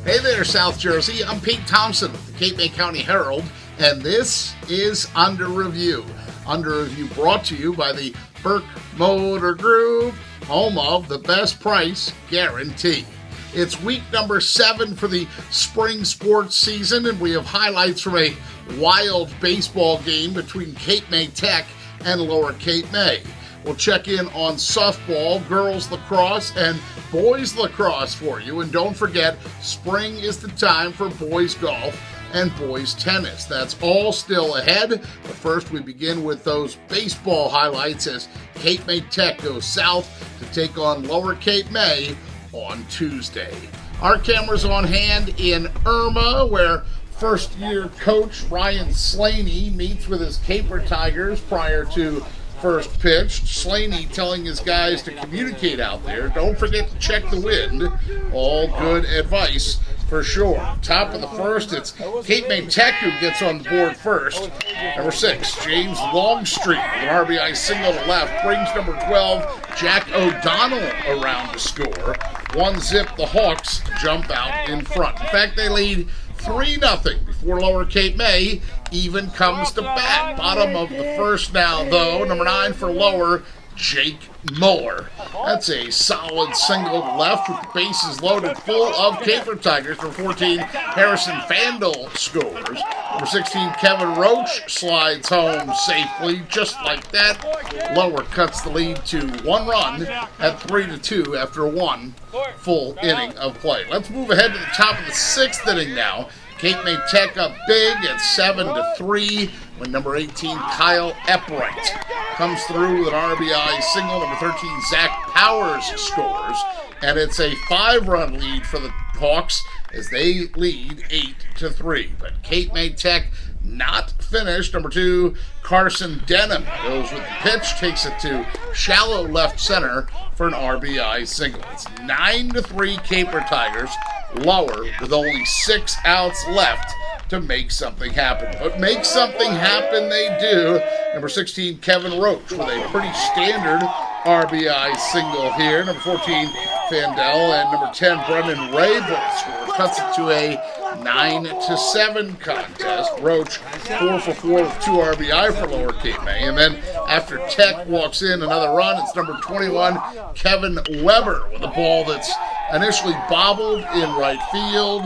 Hey there, South Jersey. I'm Pete Thompson with the Cape May County Herald, and this is Under Review. Under Review brought to you by the Burke Motor Group, home of the best price guarantee. It's week number 7 for the spring sports season, and we have highlights from a wild baseball game between Cape May Tech and Lower Cape May. We'll check in on softball, girls lacrosse, and boys lacrosse for you. And don't forget, spring is the time for boys golf and boys tennis. That's all still ahead. But first, we begin with those baseball highlights as Cape May Tech goes south to take on Lower Cape May on Tuesday. Our camera's on hand in Irma, where first-year coach Ryan Slaney meets with his Caper Tigers prior to first pitch. Slaney telling his guys to communicate out there. Don't forget to check the wind. All good advice for sure. Top of the first, it's Cape May Tech who gets on the board first. Number 6, James Longstreet with an RBI single to left brings number 12, Jack O'Donnell, around to score. 1-0, the Hawks jump out in front. In fact, they lead 3-0 before Lower Cape May even comes to bat. Bottom of the first now, though. Number 9 for Lower, Jake Muller. That's a solid single to left with the bases loaded full of Caper Tigers. Number 14, Harrison Fandel scores. Number 16, Kevin Roach slides home safely, just like that. Lower cuts the lead to 1 run at 3-2 after 1 full inning of play. Let's move ahead to the top of the 6th inning now. Cape May Tech up big at 7-3 when number 18, Kyle Eppright, comes through with an RBI single. Number 13, Zach Powers scores. And it's a 5-run lead for the Hawks as they lead 8-3. But Cape May Tech not finished. Number 2, Carson Denham goes with the pitch, takes it to shallow left center for an RBI single. It's 9-3 Caper Tigers. Lower with only 6 outs left to make something happen. But make something happen they do. Number 16, Kevin Roach with a pretty standard RBI single here. Number 14, Fandel, and number 10, Brendan Rabel score. Cuts it to a 9-7 contest. Roach 4 for 4 with 2 RBI for Lower Cape May. And then after Tech walks in another run, it's number 21, Kevin Weber, with a ball that's initially bobbled in right field.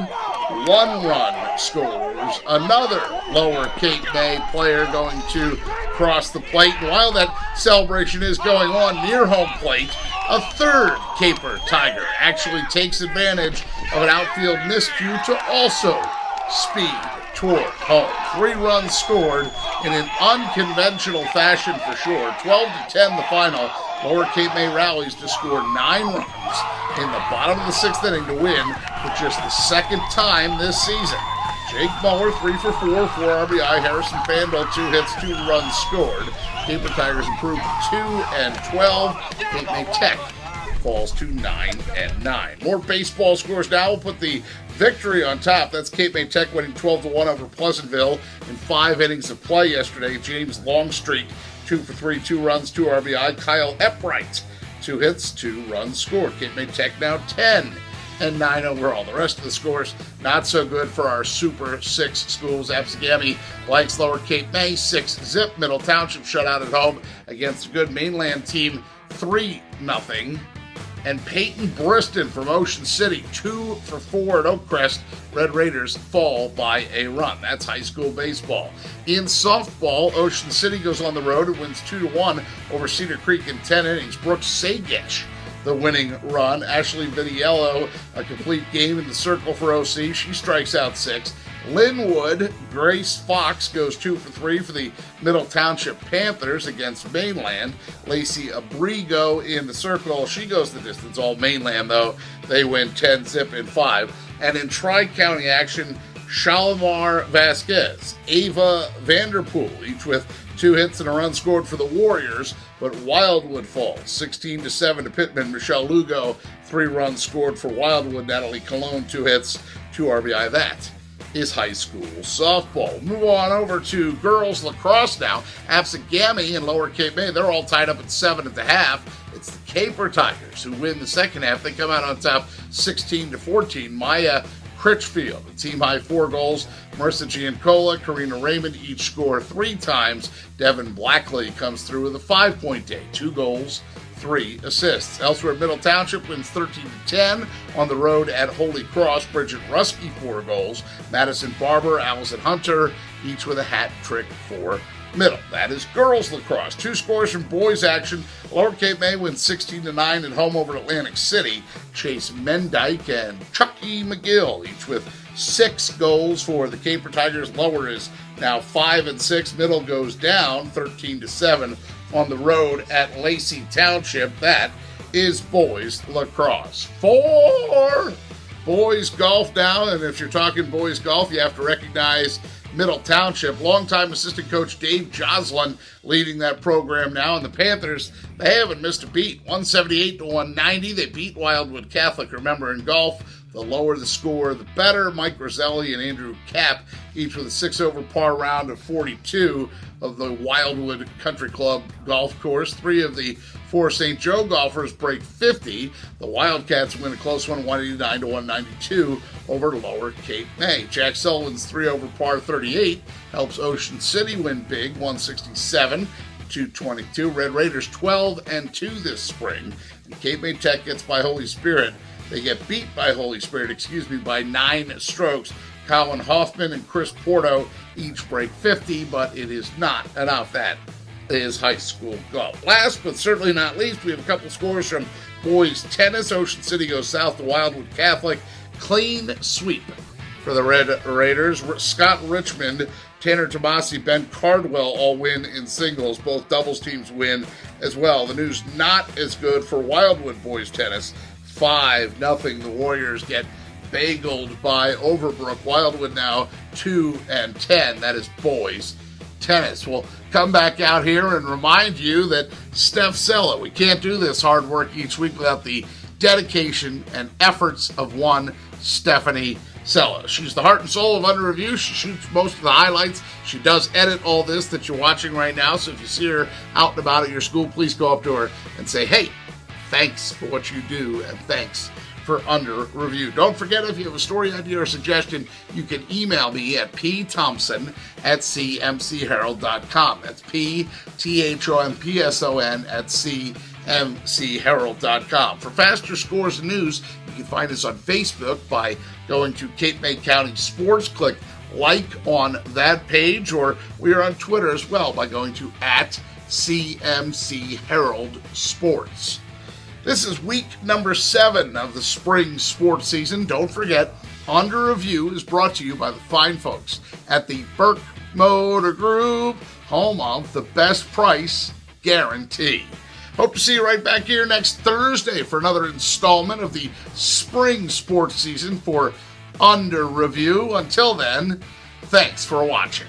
1 run scores. Another Lower Cape May player going to cross the plate. And while that celebration is going on near home plate, a 3rd Caper Tiger actually takes advantage of an outfield miscue to also speed toward home. 3 runs scored in an unconventional fashion for sure. 12-10 the final. Lower Cape May rallies to score 9 runs in the bottom of the 6th inning to win for just the 2nd time this season. Jake Muller, 3 for 4, 4 RBI. Harrison Fandel, 2 hits, 2 runs scored. Caper Tigers improve to 2-12. Cape May Tech falls to 9-9. More baseball scores now. We'll put the victory on top. That's Cape May Tech winning 12-1 over Pleasantville in 5 innings of play yesterday. James Longstreet, 2 for 3, 2 runs, 2 RBI. Kyle Eppright, 2 hits, 2 runs scored. Cape May Tech now 10-9 overall. The rest of the scores not so good for our Super 6 schools. Absegami likes Lower Cape May 6-0. Middle Township shut out at home against a good Mainland team 3-0. And Peyton Briston from Ocean City, 2 for 4 at Oakcrest. Red Raiders fall by a run. That's high school baseball. In softball, Ocean City goes on the road and wins 2-1 over Cedar Creek in 10 innings. Brooke Sagish, the winning run. Ashley Vitiello, a complete game in the circle for OC. She strikes out 6. Linwood, Grace Fox goes 2 for 3 for the Middle Township Panthers against Mainland. Lacey Abrigo in the circle. She goes the distance. All Mainland, though. They win 10-0 in 5. And in Tri-County action, Shalimar Vasquez, Ava Vanderpool, each with 2 hits and a run scored for the Warriors, but Wildwood falls 16-7 to Pittman. Michelle Lugo, 3 runs scored for Wildwood. Natalie Colon, 2 hits, 2 RBI. That is high school softball. Move on over to girls lacrosse now. Absegami and Lower Cape May, they're all tied up at 7 at the half. It's the Caper Tigers who win the second half. They come out on top 16-14. Maya Critchfield. A team-high 4 goals. Marissa Giancola, Karina Raymond each score 3 times. Devin Blackley comes through with a 5-point day. 2 goals, 3 assists. Elsewhere, Middle Township wins 13-10 on the road at Holy Cross. Bridget Rusky 4 goals. Madison Barber, Allison Hunter, each with a hat trick for Middle. That is girls lacrosse. 2 scores from boys action. Lower Cape May wins 16-9 at home over Atlantic City. Chase Mendyke and Chucky McGill, each with 6 goals for the Caper Tigers. Lower is now 5-6. Middle goes down 13-7 on the road at Lacey Township. That is boys lacrosse. For boys golf now, and if you're talking boys golf, you have to recognize Middle Township. Longtime assistant coach Dave Joslin leading that program now, and the Panthers, they haven't missed a beat. 178-190. They beat Wildwood Catholic. Remember, in golf, the lower the score, the better. Mike Roselli and Andrew Kapp, each with a 6-over par round of 42 of the Wildwood Country Club golf course. 3 of the 4 St. Joe golfers break 50. The Wildcats win a close one, 189-192 over Lower Cape May. Jack Sullivan's 3-over par 38 helps Ocean City win big, 167-222. Red Raiders 12-2 this spring. And Cape May Tech gets by Holy Spirit. They get beat by Holy Spirit, by 9 strokes. Colin Hoffman and Chris Porto each break 50, but it is not enough. That is high school golf. Last but certainly not least, we have a couple scores from boys tennis. Ocean City goes south to Wildwood Catholic. Clean sweep for the Red Raiders. Scott Richmond, Tanner Tomasi, Ben Cardwell all win in singles. Both doubles teams win as well. The news not as good for Wildwood boys tennis. 5-0. The Warriors get bageled by Overbrook. Wildwood now 2-10. That is boys tennis. We'll come back out here and remind you that Steph Sella, we can't do this hard work each week without the dedication and efforts of one Stephanie Sella. She's the heart and soul of Under Review. She shoots most of the highlights. She does edit all this that you're watching right now. So if you see her out and about at your school, please go up to her and say, hey, thanks for what you do, and thanks for Under Review. Don't forget, if you have a story idea or suggestion, you can email me at pthompson@cmcherald.com. That's pthompson@cmcherald.com. For faster scores and news, you can find us on Facebook by going to Cape May County Sports. Click like on that page, or we are on Twitter as well by going to @CMC Herald Sports. This is week number 7 of the spring sports season. Don't forget, Under Review is brought to you by the fine folks at the Burke Motor Group, home of the best price guarantee. Hope to see you right back here next Thursday for another installment of the spring sports season for Under Review. Until then, thanks for watching.